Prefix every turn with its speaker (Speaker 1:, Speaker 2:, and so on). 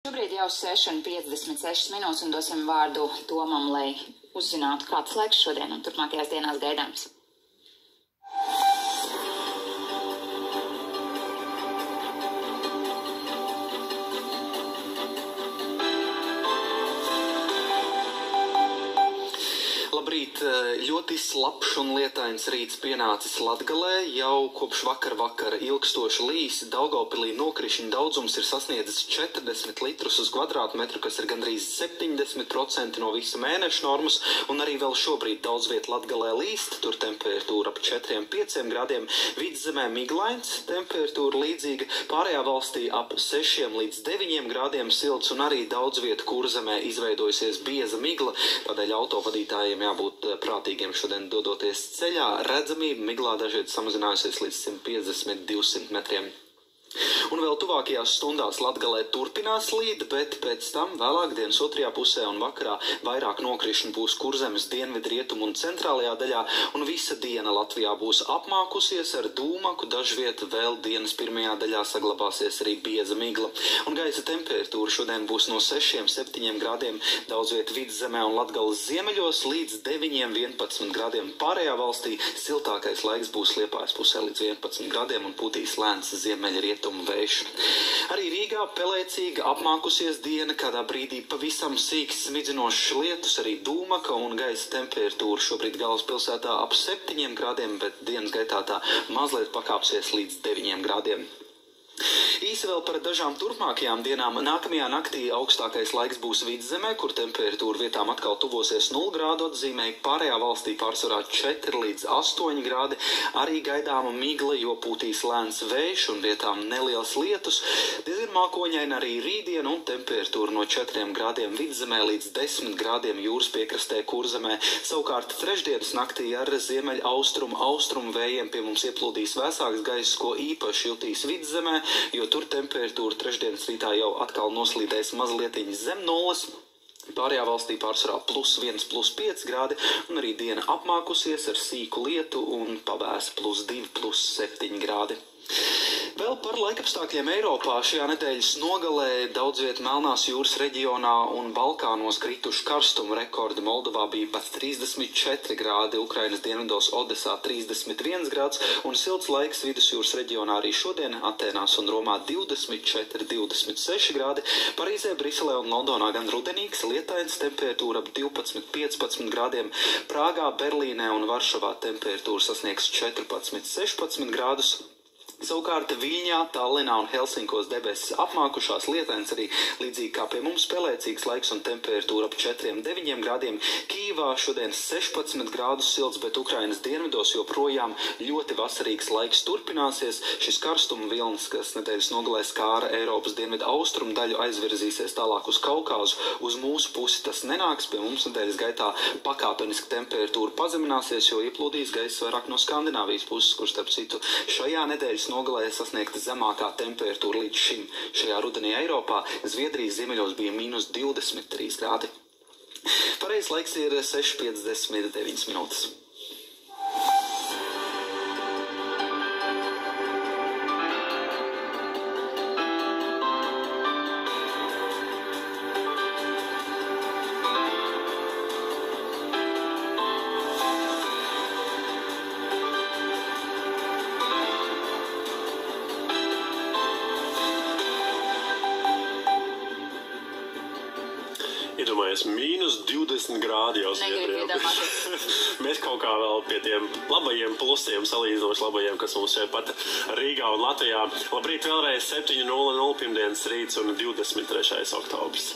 Speaker 1: Šobrīd jau 6:56 minūtes un dosim vārdu Tomam, lai uzzinātu, kāds laiks šodien un turpmākajās dienās gaidāms.
Speaker 2: Labrīt! Ļoti slapjš un lietains rīts pienācis Latgalē. Jau kopš vakara ilgstoši līs. Daugavpilī nokrišņu daudzums ir sasniedzis 40 litrus uz kvadrātmetru, kas ir gandrīz 70% no visa mēneša normas, un arī vēl šobrīd daudz viet Latgalē līst. Tur temperatūra ap 4–5 grādiem. Vidzemē miglains, temperatūra līdzīga. Pārējā valstī ap 6–9 grādiem silts, un arī daudz viet Kurzemē izveidojusies bieza migla, tādēļ autovadītājiem jābūt prātīgiem šodien dodoties ceļā. Redzamība miglā dažviet samazinājusies līdz 150–200 metriem. Un vēl tuvākajās stundās Latgalē turpinās līt, bet pēc tam vēlāk dienas otrajā pusē un vakarā vairāk nokrišņu būs Kurzemes dienvidu, rietumu un centrālajā daļā, un visa diena Latvijā būs apmākusies ar dūmaku, dažviet vēl dienas pirmajā daļā saglabāsies arī bieza migla. Un gaisa temperatūra šodien būs no 6–7 grādiem daudz viet Vidzemē un Latgales ziemeļos līdz 9–11 grādiem. Pārējā valstī siltākais laiks būs Liepājas pusē līdz 11 grādiem un pūtīs lēns ziemeļa rietumu vējš. Arī Rīgā pelēcīga apmākusies diena, kādā brīdī pavisam sīks smidzinošs lietus, arī dūmaka un gaisa temperatūra šobrīd galvaspilsētā ap 7 grādiem, bet dienas gaitā tā mazliet pakāpsies līdz 9 grādiem. Īsi vēl par dažām turpmākajām dienām. Nākamajā naktī augstākais laiks būs Vidzemē, kur temperatūra vietām atkal tuvosies 0 grādu atzīmē. Pārējā valstī pārsvarā 4–8 grādi. Arī gaidāma migla, jo pūtīs lēns vējš un vietām neliels lietus. Diezgan mākoņaina arī rītdiena un temperatūra no 4 grādiem Vidzemē līdz 10 grādiem jūras piekrastē Kurzemē. Savukārt trešdienas naktī ar ziemeļ austrumu vējiem pie mums ieplūdīs vēsāks gaiss, ko īpaši jutīs Vidzemē, jo tur temperatūra trešdienas rītā jau atkal noslīdēs mazlietiņas zem nulles. Pārējā valstī pārsvarā +1–5 grādi, un arī diena apmākusies ar sīku lietu un pavēs +2–7 grādi. Vēl par laikapstākļiem Eiropā. Šajā nedēļas nogalē daudz viet Melnās jūras reģionā un Balkānos krituši karstumu rekordi. Moldovā bija pat 34 grādi, Ukrainas dienvidos Odesā 31 grāds un silts laiks vidusjūras reģionā arī šodien Atēnās un Romā 24–26 grādi. Parīzē, Briselē un Londonā gan rudenīgs, lietains, temperatūra ap 12–15 grādiem. Prāgā, Berlīnē un Varšavā temperatūra sasniegs 14–16 grādus. Savukārt Viļņā, Tallinā un Helsinkos debesis apmākušās, lietains arī līdzīgi kā pie mums, pelēcīgs laiks un temperatūra ap 4–9 grādiem. Kīvā šodien 16 grādus silts, bet Ukrainas dienvidos joprojām ļoti vasarīgs laiks turpināsies. Šis karstuma vilnis, kas nedēļas nogalē skāra Eiropas dienvidu austrumu daļu, aizvirzīsies tālāk uz Kaukāzu. Uz mūsu pusi tas nenāks, pie mums nedēļas gaitā pakāpeniski temperatūra pazemināsies, jo ieplūdīs gaiss vairāk no Skandināvijas puses, kur starp citu šajā nedēļas nogalē sasniegta zemākā temperatūra līdz šim šajā rudenī Eiropā. Zviedrijas ziemeļos bija -23 grādi. Pareizais laiks ir 6:59 minūtes.
Speaker 3: Iedomājies, -20 grādi jau Zviedrijā. Mēs kaut kā vēl pie tiem labajiem plusiem, salīdzinoši labajiem, kas mums šeit pat Rīgā un Latvijā. Labrīt vēlreiz 7:00 pirmdienas rīts un 23. oktobris.